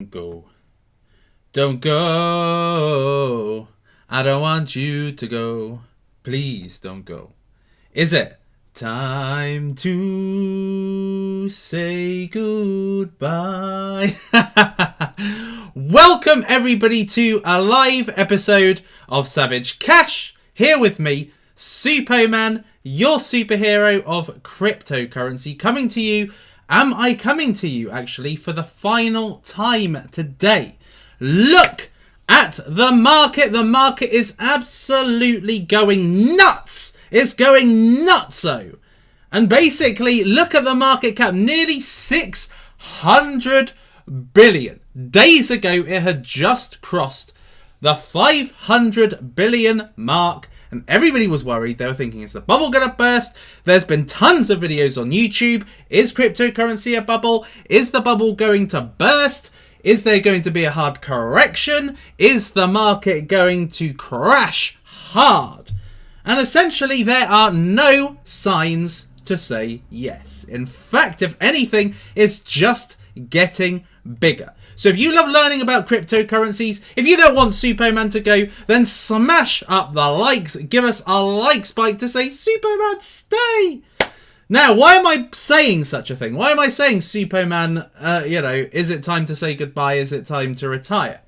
don't go. Don't go. I don't want you to go. Please don't go. Is it time to say goodbye? Welcome everybody to a live episode of Savage Cash. Here with me, Suppoman, your superhero of cryptocurrency, coming to you. Am I coming to you actually for the final time today? Look at the market. The market is absolutely going nuts. It's going nutso. And basically, look at the market cap. Nearly 600 billion. Days ago, it had just crossed the 500 billion mark. And everybody was worried. They were thinking, is the bubble going to burst? There's been tons of videos on YouTube. Is cryptocurrency a bubble? Is the bubble going to burst? Is there going to be a hard correction? Is the market going to crash hard? And essentially, there are no signs to say yes. In fact, if anything, it's just getting bigger. So if you love learning about cryptocurrencies, if you don't want Suppoman to go, then smash up the likes. Give us a like spike to say, Suppoman, stay. Now, why am I saying such a thing? Why am I saying, Suppoman, is it time to say goodbye? Is it time to retire?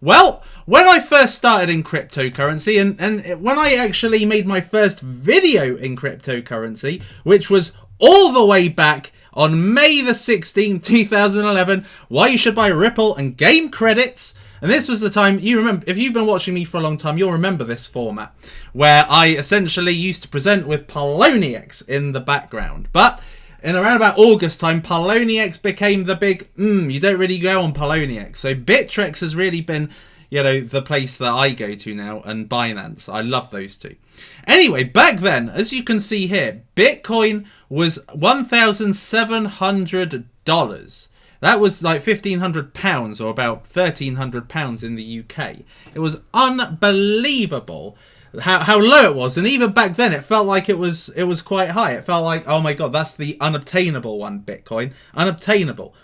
Well, when I first started in cryptocurrency, and when I actually made my first video in cryptocurrency, which was all the way back on May the 16th, 2011, why you should buy Ripple and game credits. And this was the time, you remember, if you've been watching me for a long time, you'll remember this format, where I essentially used to present with Poloniex in the background. But in around about August time, Poloniex became the big, you don't really go on Poloniex. So Bittrex has really been, the place that I go to now, and Binance. I love those two. Anyway, back then, as you can see here, Bitcoin was $1,700. That was like £1,500 or about £1,300 in the UK. It was unbelievable how low it was. And even back then, it felt like it was quite high. It felt like, oh my God, that's the unobtainable one, Bitcoin. Unobtainable.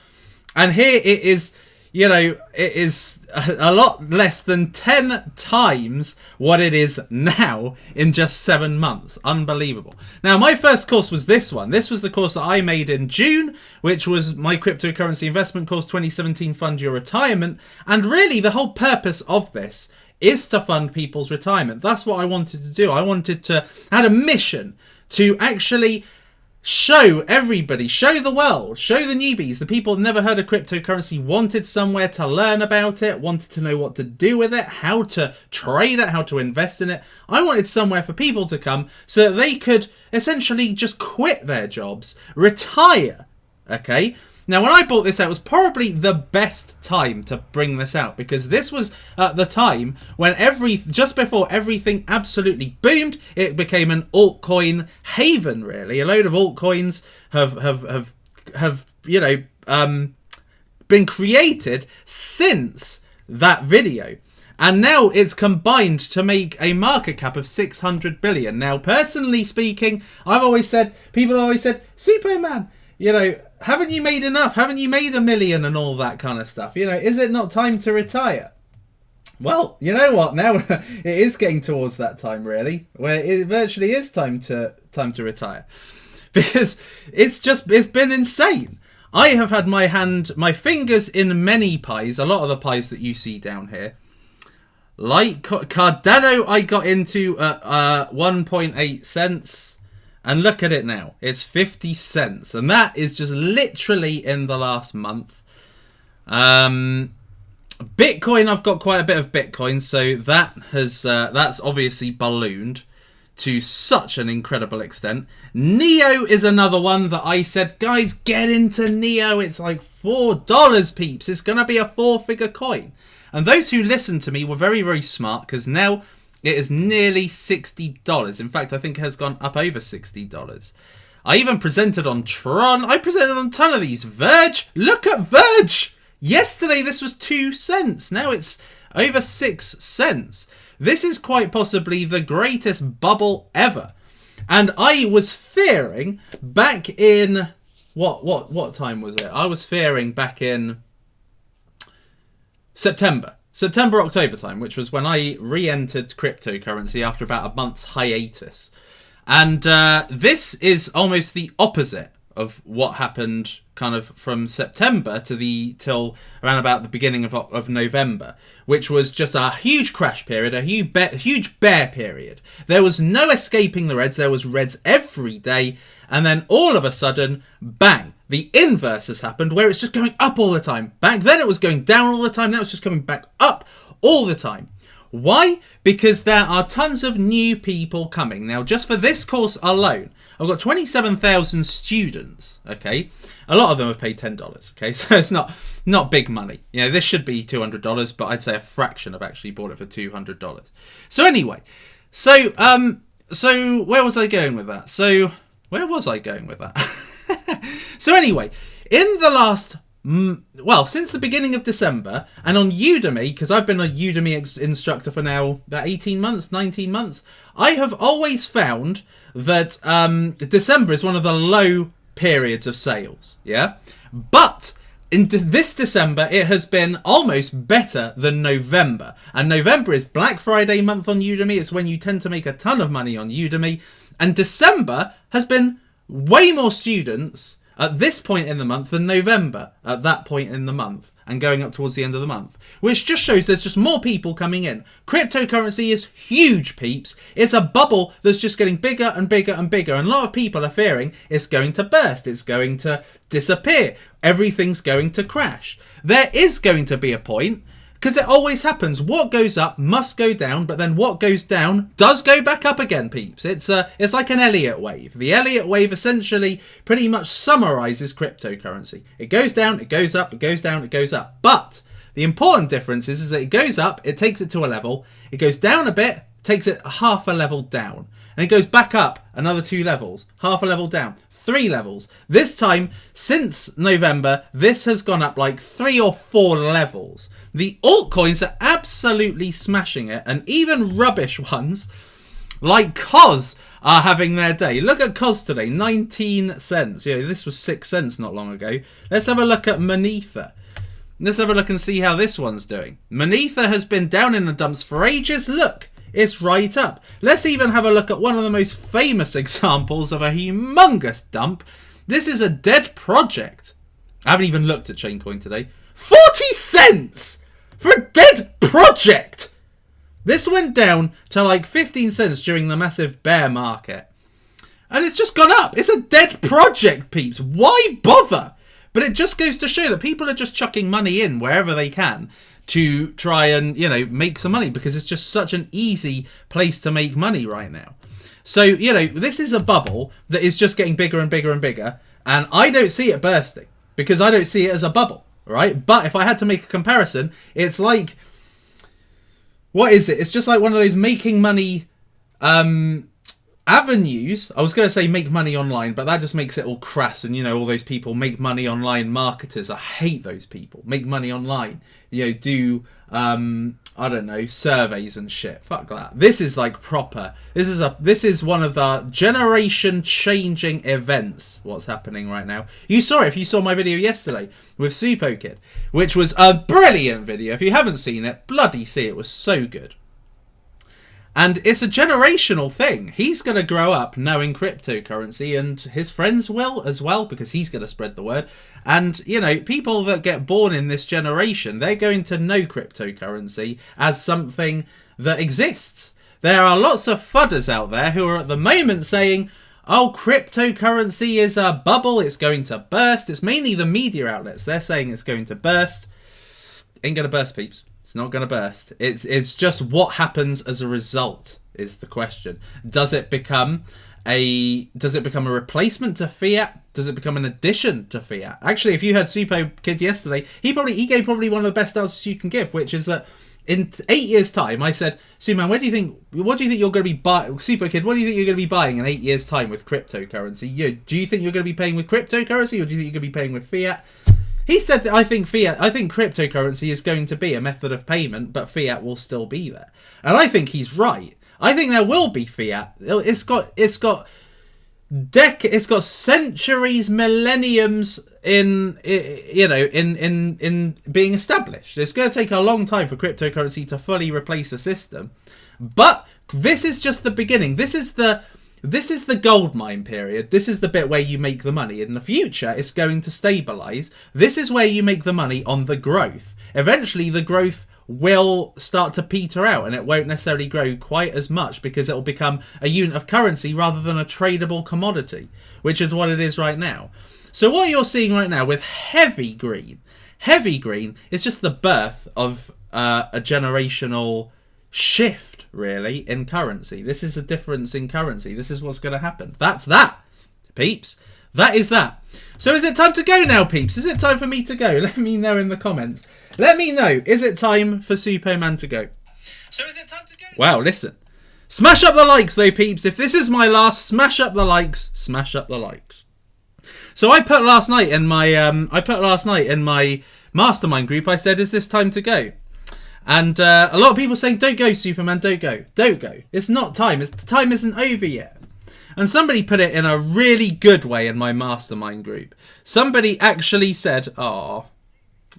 And here it is, it is a lot less than 10 times what it is now in just 7 months. Unbelievable. Now, my first course was this one. This was the course that I made in June, which was my cryptocurrency investment course 2017 Fund Your Retirement. And really, the whole purpose of this is to fund people's retirement. That's what I wanted to do. I had a mission to actually show everybody, show the world, show the newbies, the people who've never heard of cryptocurrency, wanted somewhere to learn about it, wanted to know what to do with it, how to trade it, how to invest in it. I wanted somewhere for people to come so that they could essentially just quit their jobs, retire, okay? Now, when I bought this out, it was probably the best time to bring this out, because this was at the time when just before everything absolutely boomed. It became an altcoin haven, really. A load of altcoins have been created since that video. And now it's combined to make a market cap of 600 billion. Now, personally speaking, people have always said, Suppoman, haven't you made enough? Haven't you made $1 million and all that kind of stuff? Is it not time to retire? Well, you know what? Now it is getting towards that time, really, where it virtually is time to retire, because it's been insane. I have had my fingers in many pies, a lot of the pies that you see down here. Like Cardano, I got into at 1.8 cents. And look at it now. It's 50 cents. And that is just literally in the last month. Bitcoin, I've got quite a bit of Bitcoin. So that's obviously ballooned to such an incredible extent. Neo is another one that I said, guys, get into Neo. It's like $4, peeps. It's going to be a 4-figure coin. And those who listened to me were very, very smart, because now it is nearly $60. In fact, I think it has gone up over $60. I even presented on Tron. I presented on a ton of these. Verge. Look at Verge. Yesterday, this was 2 cents. Now it's over 6 cents. This is quite possibly the greatest bubble ever. And I was fearing back in... What time was it? I was fearing back in September, October time, which was when I re-entered cryptocurrency after about a month's hiatus. And this is almost the opposite of what happened kind of from September till around about the beginning of November, which was just a huge crash period, a huge bear period. There was no escaping the reds. There was reds every day. And then all of a sudden, bang, the inverse has happened where it's just going up all the time. Back then it was going down all the time. Now it's just coming back up all the time. Why? Because there are tons of new people coming. Now, just for this course alone, I've got 27,000 students, okay? A lot of them have paid $10, okay? So it's not big money. You know, this should be $200, but I'd say a fraction have actually bought it for $200. So anyway, so where was I going with that? So anyway, in the last... well, since the beginning of December, and on Udemy, because I've been a Udemy instructor for now about 18 months, 19 months, I have always found that December is one of the low periods of sales, yeah? But in this December, it has been almost better than November. And November is Black Friday month on Udemy. It's when you tend to make a ton of money on Udemy. And December has been way more students at this point in the month than November at that point in the month, and going up towards the end of the month, which just shows there's just more people coming in. Cryptocurrency is huge, peeps. It's a bubble that's just getting bigger and bigger and bigger, and a lot of people are fearing it's going to burst, it's going to disappear, everything's going to crash. There is going to be a point, because it always happens. What goes up must go down, but then what goes down does go back up again, peeps. It's like an Elliott wave. The Elliott wave essentially pretty much summarizes cryptocurrency. It goes down, it goes up, it goes down, it goes up. But the important difference is that it goes up, it takes it to a level. It goes down a bit, takes it half a level down. And it goes back up another 2 levels, half a level down, 3 levels. This time, since November, this has gone up like 3 or 4 levels. The altcoins are absolutely smashing it, and even rubbish ones like COS are having their day. Look at COS today, 19 cents. Yeah, this was 6 cents not long ago. Let's have a look at Monetha. Let's have a look and see how this one's doing. Monetha has been down in the dumps for ages. Look, it's right up. Let's even have a look at one of the most famous examples of a humongous dump. This is a dead project. I haven't even looked at Chaincoin today. 40 cents for a dead project. This went down to like 15 cents during the massive bear market. And it's just gone up. It's a dead project, peeps. Why bother? But it just goes to show that people are just chucking money in wherever they can to try and, you know, make some money, because it's just such an easy place to make money right now. So, you know, this is a bubble that is just getting bigger and bigger and bigger. And I don't see it bursting because I don't see it as a bubble. Right? But if I had to make a comparison, it's like, what is it? It's just like one of those making money avenues. I was going to say make money online, but that just makes it all crass. And, you know, all those people make money online marketers. I hate those people. Make money online. You know, do, I don't know, surveys and shit. Fuck that. This is like proper. This is one of the generation changing events. What's happening right now. You saw it if you saw my video yesterday with Suppoman, which was a brilliant video. If you haven't seen it, bloody see it. It was so good. And it's a generational thing. He's going to grow up knowing cryptocurrency, and his friends will as well, because he's going to spread the word. And, you know, people that get born in this generation, they're going to know cryptocurrency as something that exists. There are lots of fudders out there who are at the moment saying, oh, cryptocurrency is a bubble, it's going to burst. It's mainly the media outlets. They're saying it's going to burst. Ain't going to burst, peeps. It's not going to burst. It's just what happens as a result is the question. Does it become a replacement to fiat? Does it become an addition to fiat? Actually, if you heard Suppoman yesterday, he gave probably one of the best answers you can give, which is that in 8 years' time, I said, Suppoman, what do you think you're going to be buying? Suppoman, what do you think you're going to be buying in 8 years' time with cryptocurrency? Do you think you're going to be paying with cryptocurrency, or do you think you're going to be paying with fiat? He said that I think cryptocurrency is going to be a method of payment, but fiat will still be there. And I think he's right. I think there will be fiat. It's got it's got centuries, millenniums in being established. It's going to take a long time for cryptocurrency to fully replace the system, but this is just the beginning. This is the gold mine period. This is the bit where you make the money. In the future, it's going to stabilize. This is where you make the money on the growth. Eventually, the growth will start to peter out, and it won't necessarily grow quite as much because it will become a unit of currency rather than a tradable commodity, which is what it is right now. So what you're seeing right now with heavy green is just the birth of a generational shift, really, in currency. This is a difference in currency. This is what's going to happen. That's that, peeps. That is that. So is it time to go now, peeps? Is it time for me to go? Let me know in the comments. Let me know. Is it time for Suppoman to go? So is it time to go? Wow, listen. Smash up the likes, though, peeps. If this is my last, smash up the likes. Smash up the likes. So I put last night in my mastermind group, I said, is this time to go? And a lot of people saying, don't go, Suppoman, don't go. Don't go. It's not time. The time isn't over yet. And somebody put it in a really good way in my mastermind group. Somebody actually said, oh,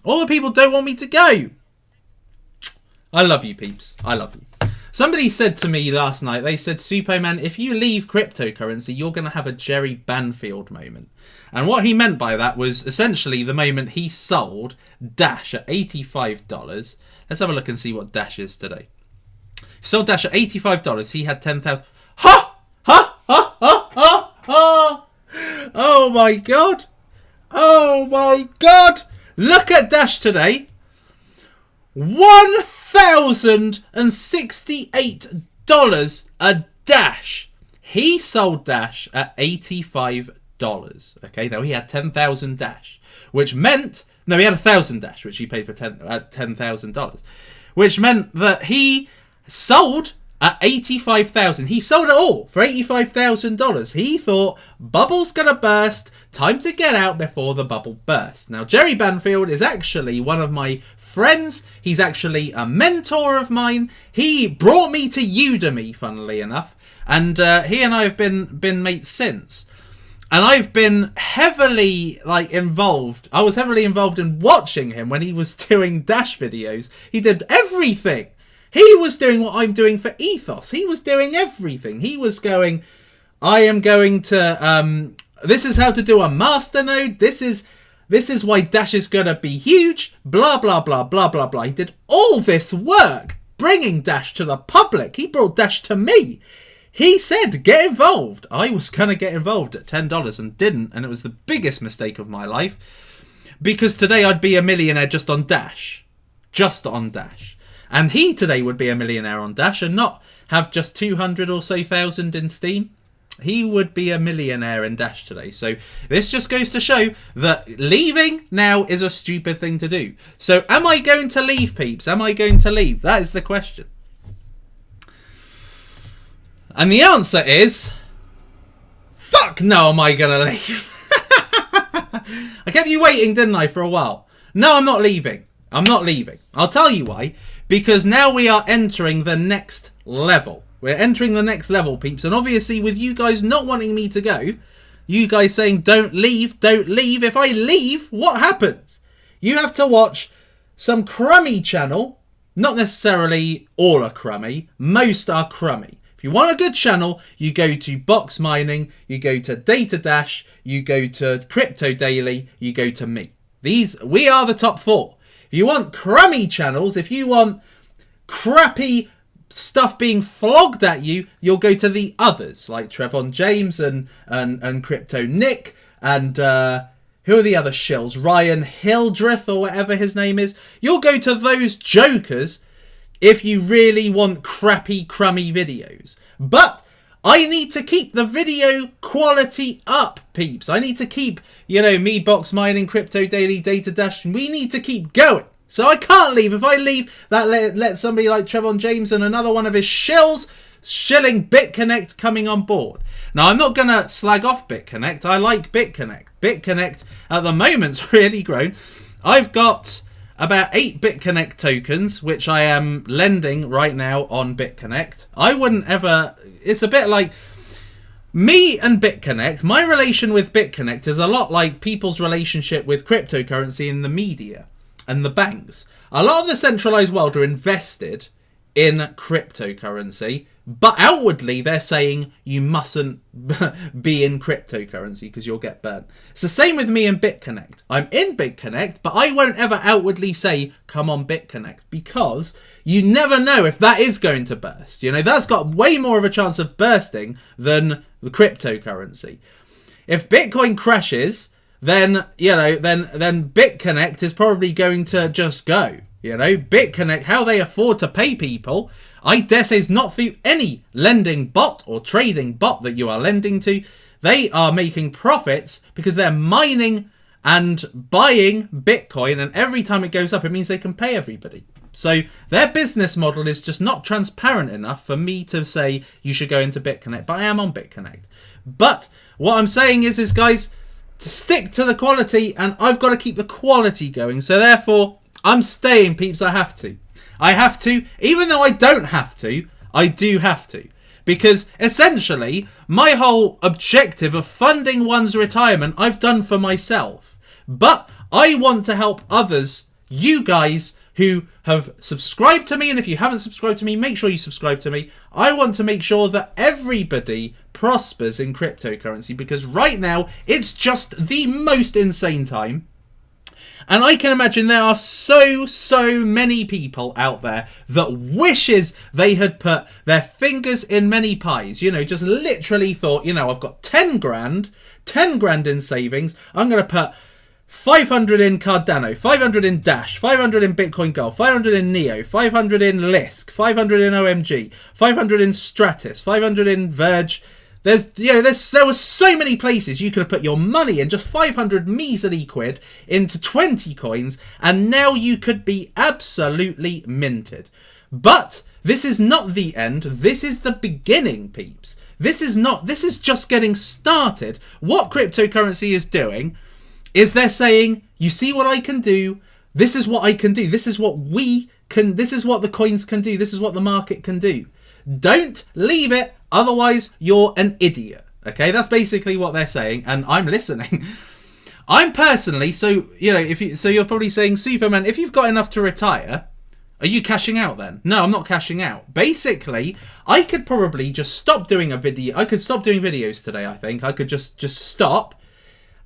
all the people don't want me to go. I love you, peeps. I love you. Somebody said to me last night, they said, Suppoman, if you leave cryptocurrency, you're going to have a Jerry Banfield moment. And what he meant by that was essentially the moment he sold Dash at $85. Let's have a look and see what Dash is today. He sold Dash at $85. He had 10,000. Ha! Ha! Ha! Ha! Ha! Ha! Oh my God. Oh my God. Look at Dash today. $1,068 a Dash. He sold Dash at $85. Okay, now he had 10,000 Dash, which meant... No, he had 1,000 Dash, which he paid for $10,000. Which meant that he sold at $85,000. He sold it all for $85,000. He thought, bubble's going to burst. Time to get out before the bubble bursts. Now, Jerry Banfield is actually one of my friends. He's actually a mentor of mine. He brought me to Udemy, funnily enough. And he and I have been mates since. And I've been heavily involved. I was heavily involved in watching him when he was doing Dash videos. He did everything. He was doing what I'm doing for Ethos. He was doing everything. He was going, I am going to, this is how to do a masternode. This is why Dash is going to be huge. Blah, blah, blah, blah, blah, blah. He did all this work bringing Dash to the public. He brought Dash to me. He said, get involved. I was going to get involved at $10 and didn't. And it was the biggest mistake of my life. Because today I'd be a millionaire just on Dash. Just on Dash. And he today would be a millionaire on Dash and not have just 200 or so thousand in Steam. He would be a millionaire in Dash today. So this just goes to show that leaving now is a stupid thing to do. So am I going to leave, peeps? Am I going to leave? That is the question. And the answer is, fuck no, am I going to leave? I kept you waiting, didn't I, for a while? No, I'm not leaving. I'm not leaving. I'll tell you why. Because now we are entering the next level. We're entering the next level, peeps. And obviously, with you guys not wanting me to go, you guys saying, don't leave, don't leave. If I leave, what happens? You have to watch some crummy channel. Not necessarily all are crummy. Most are crummy. If you want a good channel, you go to Box Mining, you go to Data Dash, you go to Crypto Daily, you go to me. We are the top four. If you want crummy channels, if you want crappy stuff being flogged at you, you'll go to the others, like Trevon James and Crypto Nick, and who are the other shills? Ryan Hildreth or whatever his name is. You'll go to those jokers if you really want crappy, crummy videos. But I need to keep the video quality up, peeps. I need to keep, me, Box Mining, Crypto Daily, Data Dash. We need to keep going. So I can't leave. If I leave, that let somebody like Trevon James and another one of his shilling BitConnect coming on board. Now, I'm not going to slag off BitConnect. I like BitConnect. BitConnect, at the moment's really grown. I've got about 8 BitConnect tokens, which I am lending right now on BitConnect. I wouldn't ever... It's a bit like... Me and BitConnect, my relation with BitConnect is a lot like people's relationship with cryptocurrency in the media and the banks. A lot of the centralized world are invested in cryptocurrency, but outwardly they're saying you mustn't be in cryptocurrency because you'll get burnt. It's the same with me and BitConnect. I'm in BitConnect, but I won't ever outwardly say, come on BitConnect, because you never know if that is going to burst. You know, that's got way more of a chance of bursting than the cryptocurrency. If Bitcoin crashes, then, you know, then BitConnect is probably going to just go. You know, BitConnect, how they afford to pay people, I dare say, is not through any lending bot or trading bot that you are lending to. They are making profits because they're mining and buying Bitcoin, and every time it goes up, it means they can pay everybody. So their business model is just not transparent enough for me to say you should go into BitConnect, but I am on BitConnect. But what I'm saying is guys, to stick to the quality, and I've got to keep the quality going. So therefore, I'm staying, peeps. I have to. I have to. Even though I don't have to, I do have to. Because essentially, my whole objective of funding one's retirement, I've done for myself. But I want to help others, you guys who have subscribed to me. And if you haven't subscribed to me, make sure you subscribe to me. I want to make sure that everybody prospers in cryptocurrency. Because right now, it's just the most insane time. And I can imagine there are so many people out there that wishes they had put their fingers in many pies. You know, just literally thought, you know, I've got 10 grand in savings. I'm going to put 500 in Cardano, 500 in Dash, 500 in Bitcoin Gold, 500 in Neo, 500 in Lisk, 500 in OMG, 500 in Stratis, 500 in Verge. There were so many places you could have put your money in, just 500 measly quid into 20 coins, and now you could be absolutely minted. But this is not the end. This is the beginning, peeps. This is just getting started. What cryptocurrency is doing is they're saying, you see what I can do? This is what I can do. This is what we can, this is what the coins can do. This is what the market can do. Don't leave it. Otherwise, you're an idiot. Okay, that's basically what they're saying, and I'm listening. I'm personally, so you know, you're probably saying, Suppoman, if you've got enough to retire, are you cashing out then? No, I'm not cashing out. Basically, I could probably just stop doing a video. I could stop doing videos today. I think I could just stop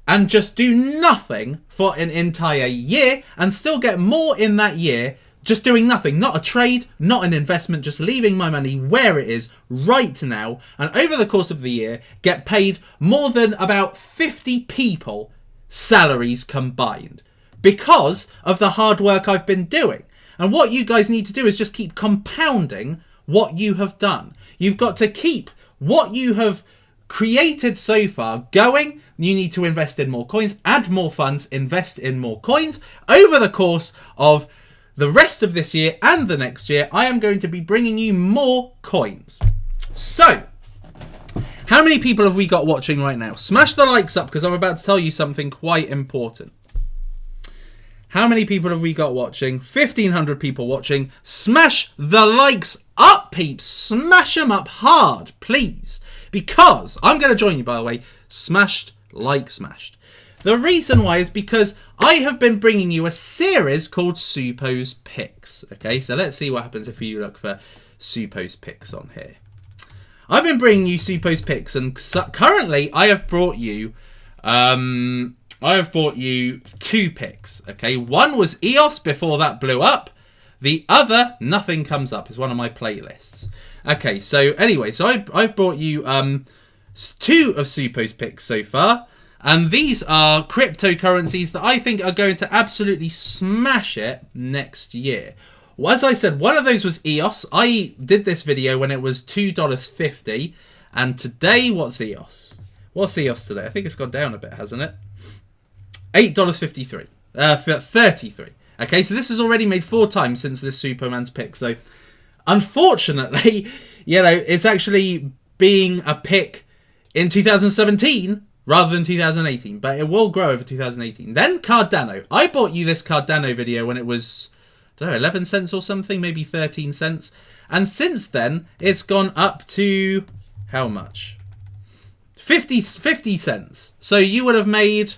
and just do nothing for an entire year and still get more in that year. Just doing nothing, not a trade, not an investment, just leaving my money where it is right now. And over the course of the year, get paid more than about 50 people salaries combined because of the hard work I've been doing. And what you guys need to do is just keep compounding what you have done. You've got to keep what you have created so far going. You need to invest in more coins, add more funds, invest in more coins over the course of the rest of this year and the next year. I am going to be bringing you more coins. So, how many people have we got watching right now? Smash the likes up because I'm about to tell you something quite important. How many people have we got watching? 1,500 people watching. Smash the likes up, peeps. Smash them up hard, please. Because I'm going to join you, by the way. Smashed, like smashed. The reason why is because I have been bringing you a series called Suppo's Picks. Okay, so let's see what happens if you look for Suppo's Picks on here. I've been bringing you Suppo's Picks, and currently I have brought you, two picks. Okay, one was EOS before that blew up. The other, nothing comes up, is one of my playlists. Okay, so anyway, so I've brought you two of Suppo's Picks so far. And these are cryptocurrencies that I think are going to absolutely smash it next year. Well, as I said, one of those was EOS. I did this video when it was $2.50. And today, what's EOS? What's EOS today? I think it's gone down a bit, hasn't it? $8.53. 33. Okay, so this has already made 4 times since this Suppoman's pick. So, unfortunately, you know, it's actually being a pick in 2017 rather than 2018, but it will grow over 2018. Then Cardano. I bought you this Cardano video when it was, I don't know, 11 cents or something, maybe 13 cents. And since then, it's gone up to how much? 50 cents. So you would have made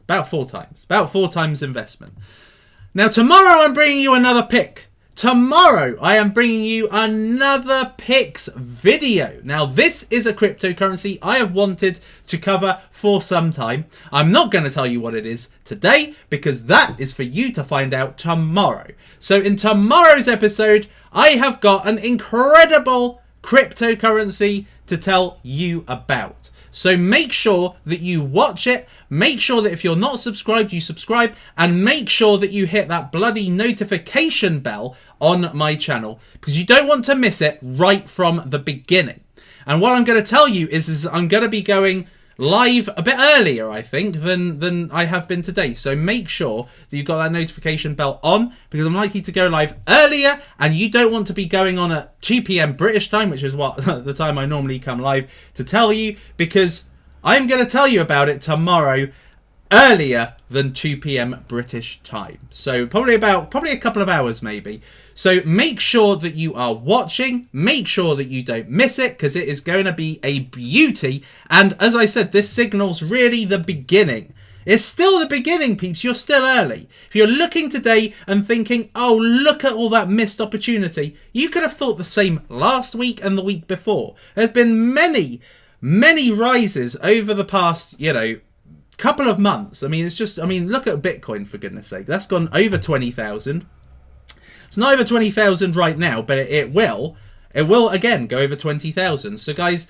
about 4 times investment. Now tomorrow I'm bringing you another pick. Tomorrow I am bringing you another picks video. Now this is a cryptocurrency I have wanted to cover for some time. I'm not going to tell you what it is today because that is for you to find out tomorrow. So in tomorrow's episode, I have got an incredible cryptocurrency to tell you about. So make sure that you watch it. Make sure that if you're not subscribed, you subscribe. And make sure that you hit that bloody notification bell on my channel, because you don't want to miss it right from the beginning. And what I'm going to tell you is I'm going to be going live a bit earlier, I think, than I have been today. So make sure that you've got that notification bell on, because I'm likely to go live earlier, and you don't want to be going on at 2 p.m. British time, which is what the time I normally come live to tell you, because I'm going to tell you about it tomorrow earlier than 2 p.m. British time. So probably a couple of hours maybe. So make sure that you are watching. Make sure that you don't miss it, because it is going to be a beauty. And as I said, this signals really the beginning. It's still the beginning, peeps. You're still early. If you're looking today and thinking, oh, look at all that missed opportunity, you could have thought the same last week and the week before. There's been many rises over the past, couple of months. I mean, look at Bitcoin, for goodness sake. That's gone over 20,000. It's not over 20,000 right now, but it will again go over 20,000. So guys,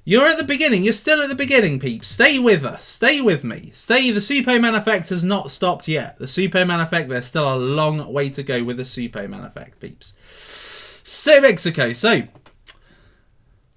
you're at the beginning. You're still at the beginning, peeps. Stay with us. Stay with me. The Suppoman effect has not stopped yet. The Suppoman effect, there's still a long way to go with the Suppoman effect, peeps. So Mexico. So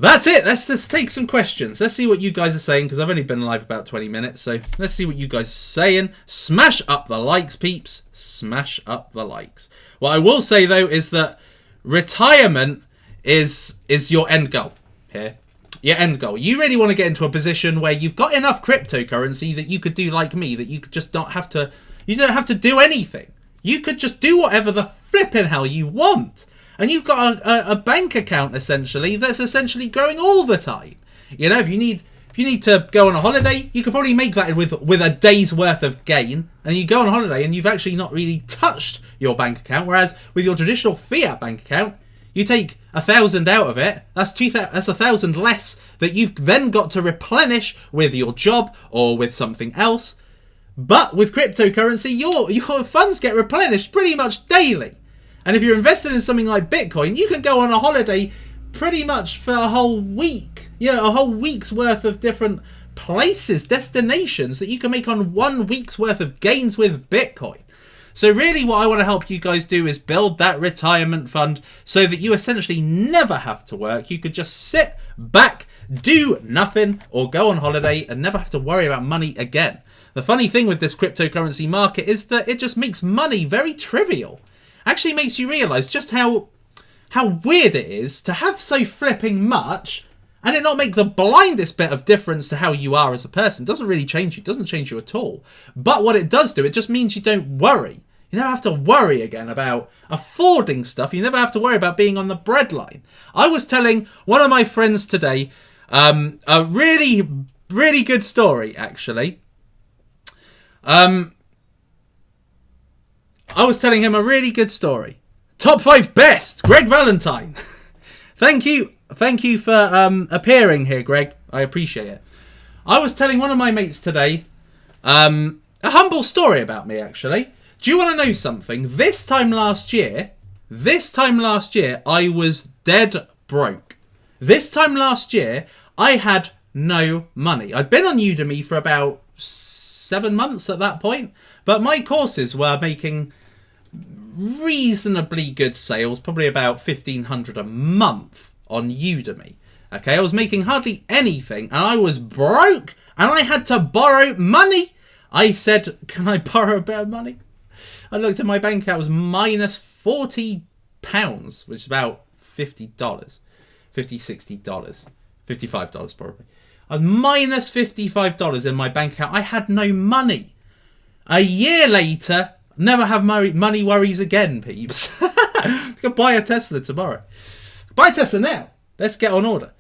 that's it. Let's take some questions. Let's see what you guys are saying, because I've only been live about 20 minutes. So let's see what you guys are saying. Smash up the likes, peeps. Smash up the likes. What I will say, though, is that retirement is your end goal here. Your end goal. You really want to get into a position where you've got enough cryptocurrency that you could do like me, that you could just you don't have to do anything. You could just do whatever the flipping hell you want. And you've got a bank account, essentially, that's essentially growing all the time. If you need to go on a holiday, you could probably make that with a day's worth of gain. And you go on holiday and you've actually not really touched your bank account. Whereas with your traditional fiat bank account, you take 1,000 out of it. That's 1,000 less that you've then got to replenish with your job or with something else. But with cryptocurrency, your funds get replenished pretty much daily. And if you're invested in something like Bitcoin, you can go on a holiday pretty much for a whole week. A whole week's worth of different places, destinations that you can make on 1 week's worth of gains with Bitcoin. So really what I want to help you guys do is build that retirement fund so that you essentially never have to work. You could just sit back, do nothing, or go on holiday and never have to worry about money again. The funny thing with this cryptocurrency market is that it just makes money very trivial. Actually makes you realise just how weird it is to have so flipping much and it not make the blindest bit of difference to how you are as a person. It doesn't really change you. It doesn't change you at all. But what it does do, it just means you don't worry. You never have to worry again about affording stuff. You never have to worry about being on the breadline. I was telling one of my friends today a really, really good story, actually. I was telling him a really good story. Top 5 best, Greg Valentine. Thank you for appearing here, Greg. I appreciate it. I was telling one of my mates today a humble story about me, actually. Do you want to know something? This time last year, I was dead broke. This time last year, I had no money. I'd been on Udemy for about 7 months at that point, but my courses were making reasonably good sales, probably about $1,500 a month on Udemy. Okay, I was making hardly anything, and I was broke, and I had to borrow money. I said, can I borrow a bit of money? I looked at my bank account, it was minus £40, which is about $50, $50, $60, $55 probably. I was minus $55 in my bank account. I had no money. A year later, never have money worries again, peeps. I could buy a Tesla tomorrow. Buy a Tesla now. Let's get on order.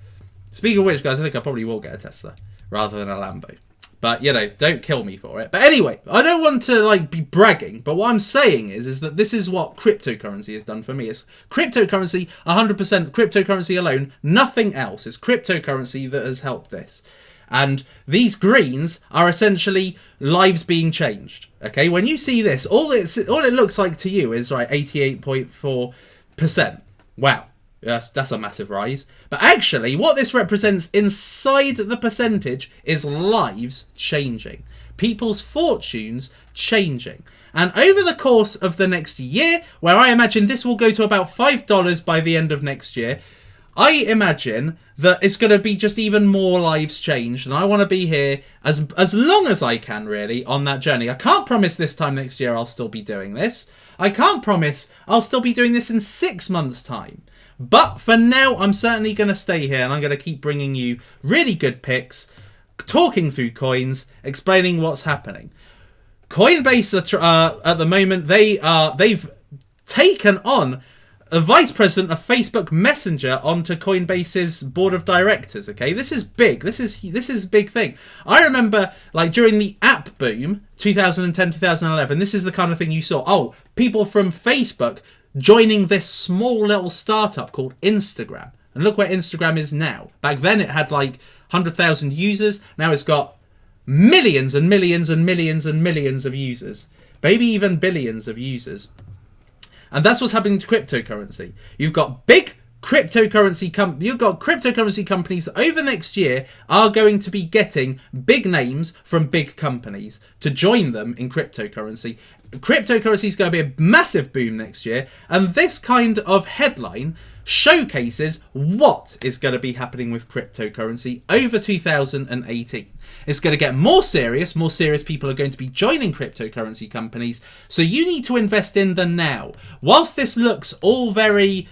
Speaking of which, guys, I think I probably will get a Tesla rather than a Lambo. But, you know, don't kill me for it. But anyway, I don't want to, like, be bragging. But what I'm saying is that this is what cryptocurrency has done for me. It's cryptocurrency, 100% cryptocurrency alone. Nothing else. It's cryptocurrency that has helped this. And these greens are essentially lives being changed. Okay, when you see this, all it looks like to you is, right, 88.4%. Wow. Yes, that's a massive rise. But actually, what this represents inside the percentage is lives changing. People's fortunes changing. And over the course of the next year, where I imagine this will go to about $5 by the end of next year, I imagine that it's going to be just even more lives changed. And I want to be here as long as I can, really, on that journey. I can't promise this time next year I'll still be doing this. I can't promise I'll still be doing this in 6 months' time. But for now, I'm certainly going to stay here and I'm going to keep bringing you really good picks, talking through coins, explaining what's happening. Coinbase at the moment, they've taken on a vice president of Facebook Messenger onto Coinbase's board of directors. Okay, this is big. This is a big thing. I remember, like, during the app boom, 2010, 2011. This is the kind of thing you saw. Oh, people from Facebook joining this small little startup called Instagram. And look where Instagram is now. Back then it had like 100,000 users. Now it's got millions and millions and millions and millions of users. Maybe even billions of users. And that's what's happening to cryptocurrency. You've got cryptocurrency companies that over next year are going to be getting big names from big companies to join them in cryptocurrency. Cryptocurrency is going to be a massive boom next year, and this kind of headline showcases what is going to be happening with cryptocurrency over 2018. It's going to get more serious people are going to be joining cryptocurrency companies, so you need to invest in them now. Whilst this looks all very,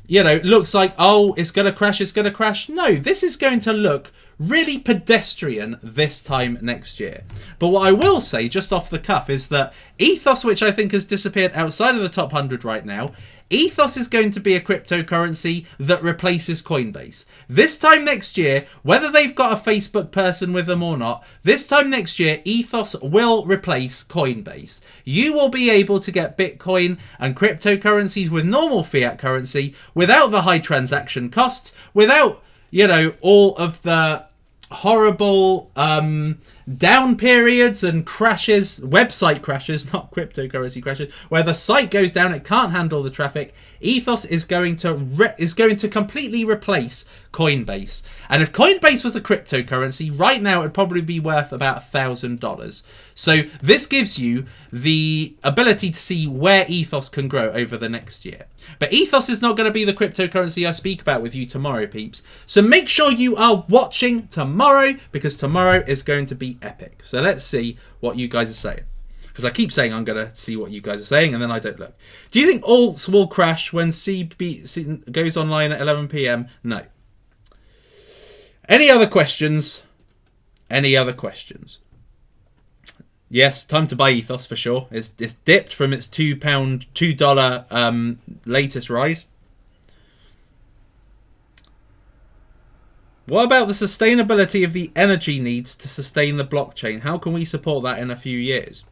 you know, looks like, oh, it's going to crash, no, this is going to look really pedestrian this time next year. But what I will say, just off the cuff, is that Ethos, which I think has disappeared outside of the top 100 right now, Ethos is going to be a cryptocurrency that replaces Coinbase. This time next year, whether they've got a Facebook person with them or not, this time next year, Ethos will replace Coinbase. You will be able to get Bitcoin and cryptocurrencies with normal fiat currency without the high transaction costs, without, you know, all of the horrible down periods and crashes, website crashes, not cryptocurrency crashes, where the site goes down, it can't handle the traffic. Ethos is going to completely replace Coinbase. And if Coinbase was a cryptocurrency, right now it'd probably be worth about $1,000. So this gives you the ability to see where Ethos can grow over the next year. But Ethos is not going to be the cryptocurrency I speak about with you tomorrow, peeps. So make sure you are watching tomorrow, because tomorrow is going to be epic. So let's see what you guys are saying. Because I keep saying I'm going to see what you guys are saying, and then I don't look. Do you think alts will crash when CB goes online at 11 p.m? No. Any other questions? Any other questions? Yes, time to buy Ethos for sure. It's dipped from its $2 latest rise. What about the sustainability of the energy needs to sustain the blockchain? How can we support that in a few years?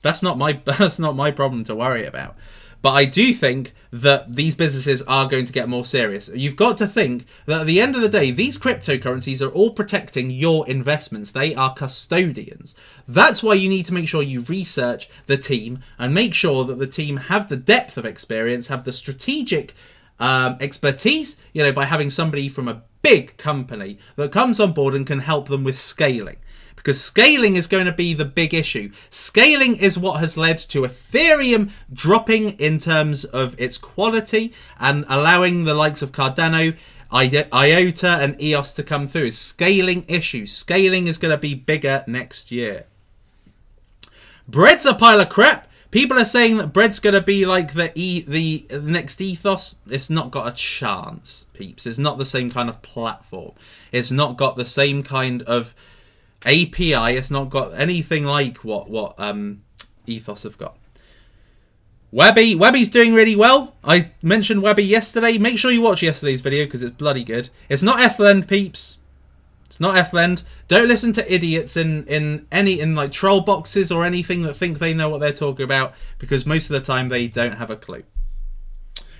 That's not my problem to worry about. But I do think that these businesses are going to get more serious. You've got to think that at the end of the day, these cryptocurrencies are all protecting your investments. They are custodians. That's why you need to make sure you research the team and make sure that the team have the depth of experience, have the strategic expertise, you know, by having somebody from a big company that comes on board and can help them with scaling. Because scaling is going to be the big issue. Scaling is what has led to Ethereum dropping in terms of its quality and allowing the likes of Cardano, IOTA and EOS to come through. Scaling issues. Scaling is going to be bigger next year. Bread's a pile of crap. People are saying that Bread's going to be like the next Ethos. It's not got a chance, peeps. It's not the same kind of platform. It's not got the same kind of API. It's not got anything like what Ethos have got. Webby's doing really well. I mentioned Webby yesterday. Make sure you watch yesterday's video because it's bloody good. It's not F-Lend, peeps. It's not F-Lend. Don't listen to idiots in like troll boxes or anything that think they know what they're talking about, because most of the time they don't have a clue.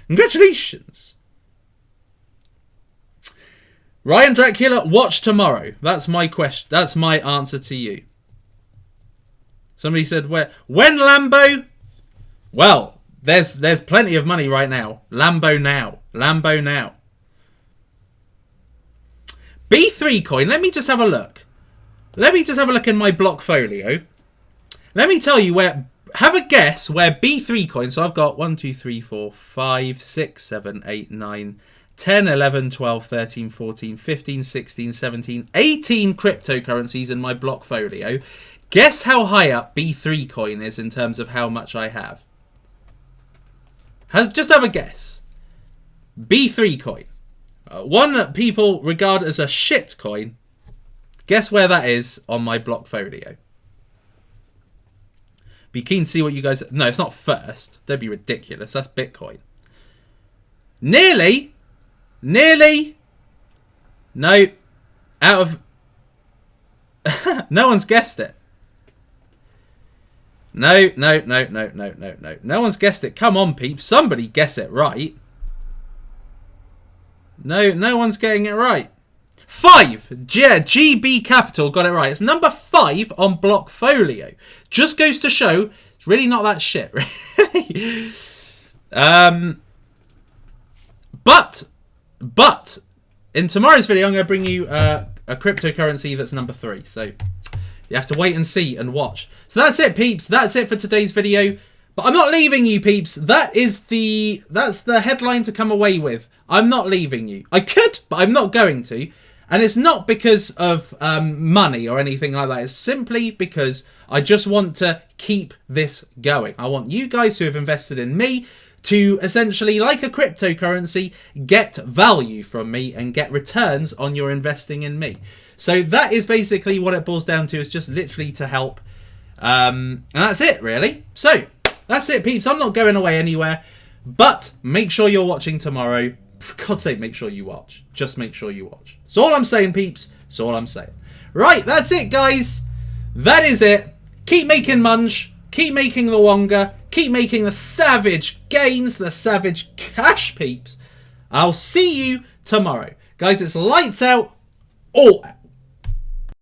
Congratulations. Ryan Dracula, watch tomorrow. That's my question. That's my answer to you. Somebody said, when Lambo? Well, there's plenty of money right now. Lambo now. Lambo now. B3 coin. Let me just have a look. Let me just have a look in my blockfolio. Let me tell you where. Have a guess where B3 coin. So I've got 1, 2, 3, 4, 5, 6, 7, 8, 9, 10, 11, 12, 13, 14, 15, 16, 17, 18 cryptocurrencies in my blockfolio. Guess how high up B3 coin is in terms of how much I have. Just have a guess. B3 coin. One that people regard as a shit coin. Guess where that is on my blockfolio. Be keen to see what you guys... No, it's not first. Don't be ridiculous. That's Bitcoin. Nearly. Nearly. No. Out of... No one's guessed it. No. No one's guessed it. Come on, peeps. Somebody guess it right. No one's getting it right. 5. Yeah, GB Capital got it right. It's number 5 on Blockfolio. Just goes to show it's really not that shit, really. But in tomorrow's video, I'm going to bring you a cryptocurrency that's number 3. So you have to wait and see and watch. So that's it, peeps. That's it for today's video. But I'm not leaving you, peeps. That's the headline to come away with. I'm not leaving you. I could, but I'm not going to. And it's not because of money or anything like that. It's simply because I just want to keep this going. I want you guys who have invested in me to essentially, like a cryptocurrency, get value from me and get returns on your investing in me. So that is basically what it boils down to. Is just literally to help. And that's it, really. So that's it, peeps. I'm not going away anywhere. But make sure you're watching tomorrow. For God's sake, make sure you watch. Just make sure you watch. That's all I'm saying, peeps. That's all I'm saying. Right, that's it, guys. That is it. Keep making munch. Keep making the wonga. Keep making the savage gains, the savage cash, peeps. I'll see you tomorrow. Guys, it's lights out. All out.